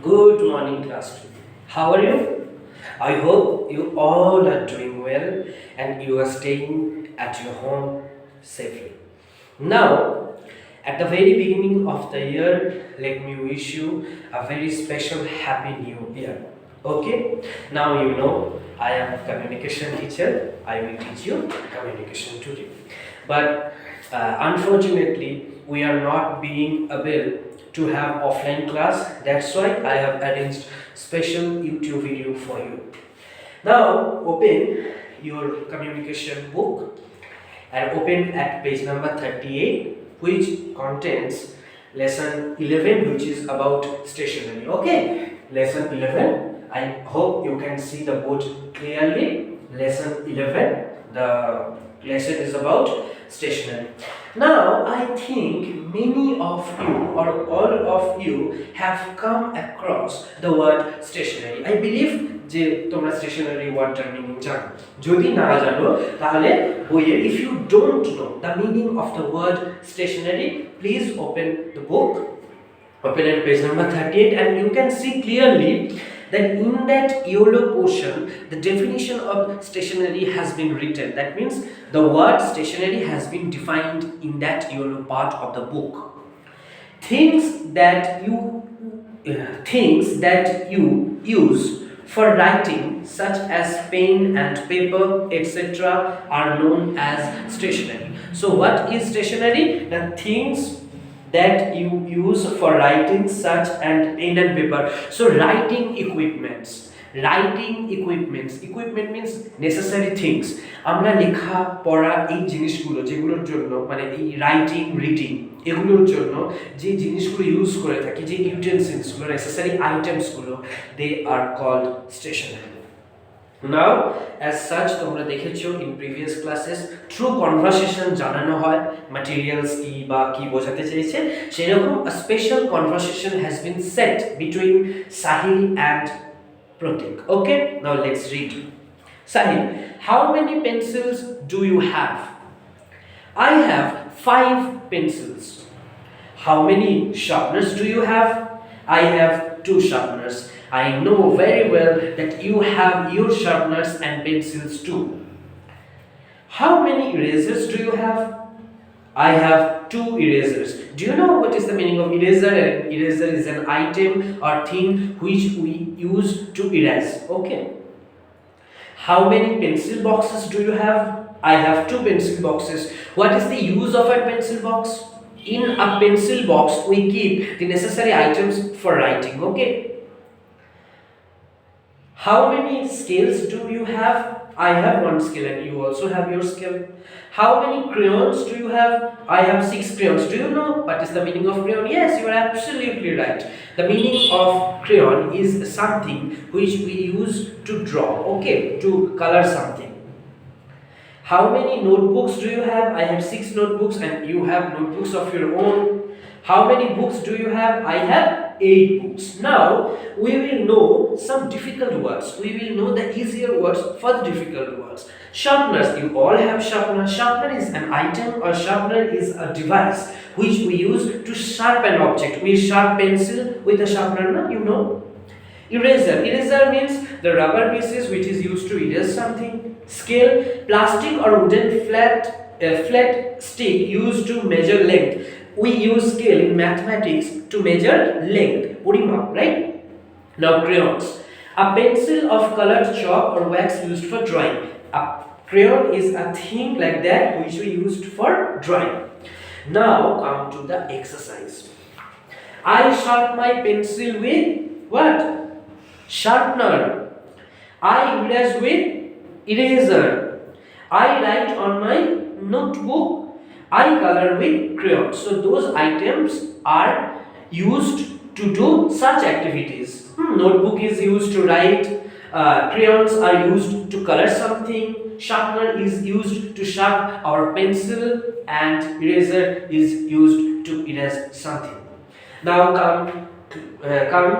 Good morning, class. How are you? I hope you all are doing well and you are staying at your home safely. Now, at the very beginning of the year, let me wish you a very special happy new year. Okay? Now you know I am communication teacher. I will teach you communication today. But unfortunately, we are not being able to have offline class. That's why I have arranged special YouTube video for you. Now open your communication book and open at page number 38, which contains lesson 11, which is about stationery. Okay, lesson 11. I hope you can see the board clearly. Lesson 11, the lesson is about stationery. Now I think many of you or all of you have come across the word stationery. I believe যে তোমরা stationery ওয়ার্ডটার meaning জানো। যদি না জানো তাহলে বইয়ে if you don't know the meaning of the word stationery, please open the book, open at page number 38, and you can see clearly that in that yellow portion the definition of stationery has been written. That means the word stationery has been defined in that yellow part of the book. Things that you use for writing, such as pen and paper, etc., are known as stationery. So what is stationery? The things that you use for writing, such as pen and paper. So equipment means necessary things. আমরা লেখা পড়া এই জিনিসগুলো যেগুলোর জন্য মানে এই writing reading এগুলোর জন্য যে জিনিসগুলো ইউজ করে থাকি, যে ইউটেন্সিলসগুলো নেসেসারি আইটেমসগুলো, they are called stationery. Now as such তোমরা দেখেছো in previous classes through conversation জানানো হয় ম্যাটেরিয়ালস কি বা কি বোঝাতে চেয়েছে। সেরকম a special conversation has been set between Sahil and Pratik. Okay, now let's read. Sahil, how many pencils do you have? I have 5 pencils. How many sharpeners do you have? I have 2 sharpeners. I know very well that you have your sharpeners and pencils too. How many erasers do you have? I have 2 erasers. Do you know what is the meaning of eraser? An eraser is an item or thing which we use to erase. Okay. How many pencil boxes do you have? I have 2 pencil boxes. What is the use of a pencil box? In a pencil box, we keep the necessary items for writing. Okay. How many scales do you have? I have 1 scale and you also have your scale. How many crayons do you have? I have 6 crayons. Do you know what is the meaning of crayon? Yes, you are absolutely right. The meaning of crayon is something which we use to draw, okay, to color something. How many notebooks do you have? I have 6 notebooks and you have notebooks of your own. How many books do you have? I have 8 books. Now we will know some difficult words. We will know the easier words for the difficult words. Sharpeners, you all have sharpener. Sharpener is an item or sharpener is a device which we use to sharpen object. We sharp pencil with a sharpener, you know. Eraser means the rubber pieces which is used to erase something. Scale, plastic or wooden flat stick used to measure length. We use scale in mathematics to measure length, porimap, right? Now crayons, a pencil of colored chalk or wax used for drawing. A crayon is a thing like that which we used for drawing. Now come to the exercise. I sharp my pencil with what? Sharpener. I erase with eraser. I write on my notebook. I color with crayon. So those items are used to do such activities. Notebook is used to write. Crayons are used to color something. Sharpener is used to sharp our pencil, and eraser is used to erase something. Now come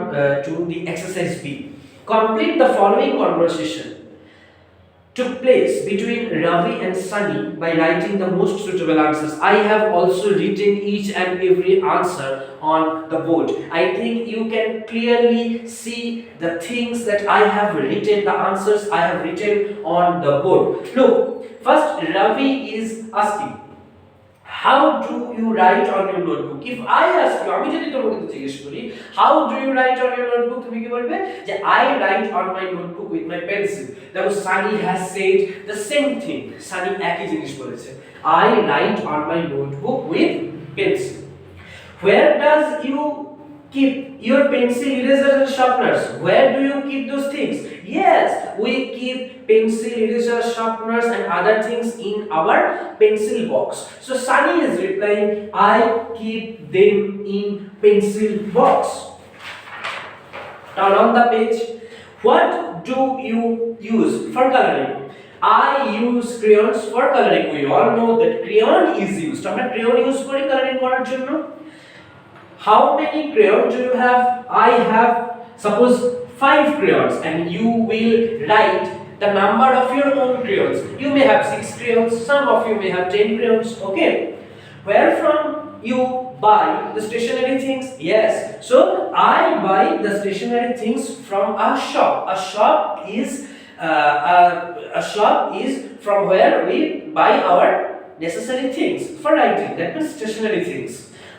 to the exercise B. Complete the following conversation. took place between Ravi and Sunny by writing the most suitable answers. I have also written each and every answer on the board. I think you can clearly see the things that I have written, the answers I have written on the board. Look, first Ravi is asking, how do you write on your notebook? If I ask you, আমি যদি তোমাকে জিজ্ঞেস করি, how do you write on your notebook, তুমি কি বলবে যে I write on my notebook with my pencil. দেখো Sunny has said the same thing. Sunny একই জিনিস বলেছে, I write on my notebook with pencil. Where does you keep your pencil, eraser and sharpeners? Where do you keep those things? Yes, we keep pencil, eraser, sharpeners and other things in our pencil box. So Sunny is replying, I keep them in pencil box. Turn on the page. What do you use for coloring? I use crayons for coloring. We all know that crayon is used. আমরা crayon use করি coloring করার জন্য. How many crayons do you have? I have, suppose, 5 crayons, and you will write the number of your own crayons. You may have 6 crayons, some of you may have 10 crayons, okay? Where from you buy the stationery things? Yes, so I buy the stationery things from a shop. A shop is from where we buy our necessary things for writing, that means stationery things.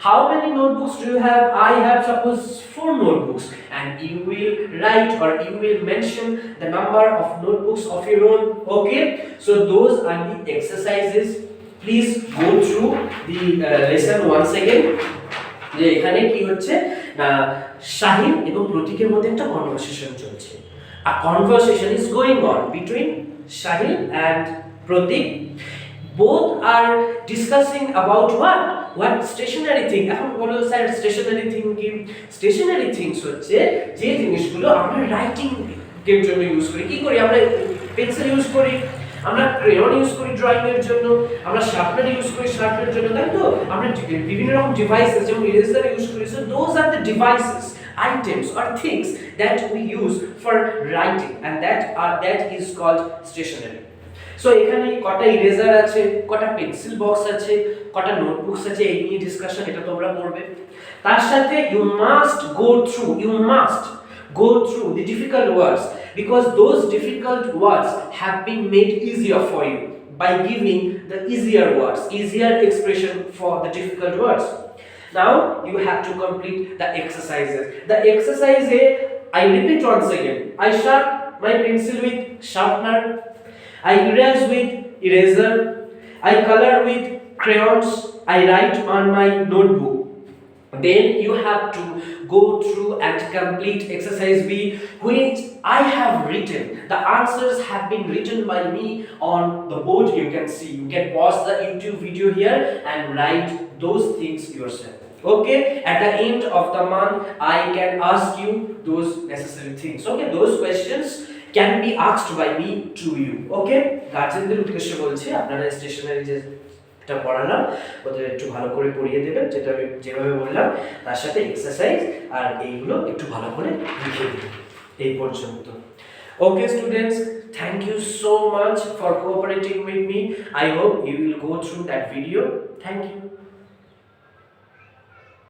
How many notebooks do you have? I have, suppose, 4 notebooks, and you will write or you will mention the number of notebooks of your own. Okay, so those are the exercises. Please go through the lesson once again. যে এখানে কি হচ্ছে না, শাহিন এবং প্রতীকের মধ্যে একটা conversation চলছে. A conversation is going on between Shahin and Pratik. Both are discussing about what stationary thing. এখন বলো স্যার stationary thing কি? Stationary things হচ্ছে যে জিনিসগুলো আমরা রাইটিং এর জন্য ইউজ করি. কি করি আমরা? পেন্সিল ইউজ করি, আমরা ক্রেয়ন ইউজ করি ড্রয়িং এর জন্য, আমরা শার্পনার ইউজ করি শার্পনার জন্য, তাই তো? আমরা বিভিন্ন রকম ডিভাইসেস যেমন ইরেজার ইউজ করি. So those are the devices, items or things that we use for writing, and that is called stationery. So এখানে কটা ইরেজার আছে, কটা পেন্সিল বক্স আছে, কটা নোটবুকস আছে, এই নিয়ে ডিসকাশন, এটা তোমরা করবে. তার সাথে you must go through the difficult words, because those difficult words have been made easier for you by giving the easier words, easier expression for the difficult words. Now you have to complete the exercises. The exercise A, I repeat once again, I sharp my pencil with sharpener, I erase with eraser, I color with crayons, I write on my notebook. Then you have to go through and complete exercise B, which I have written. The answers have been written by me on the board. You can see, you can pause the YouTube video here and write those things yourself. Okay, at the end of the month I can ask you those necessary things. Okay, those questions can be asked by me to you. Okay, গার্জেনদের উদ্দেশ্যে বলছি, আপনারা stationery যেটা পড়ালাম ওদের একটু ভালো করে পড়িয়ে দেবেন, যেটা আমি যেভাবে বললাম, তার সাথে এক্সারসাইজ আর এইগুলো একটু ভালো করে লিখে দেবেন এই পর্যন্ত. Okay students, thank you so much for cooperating with me. I hope you will go through that video. Thank you.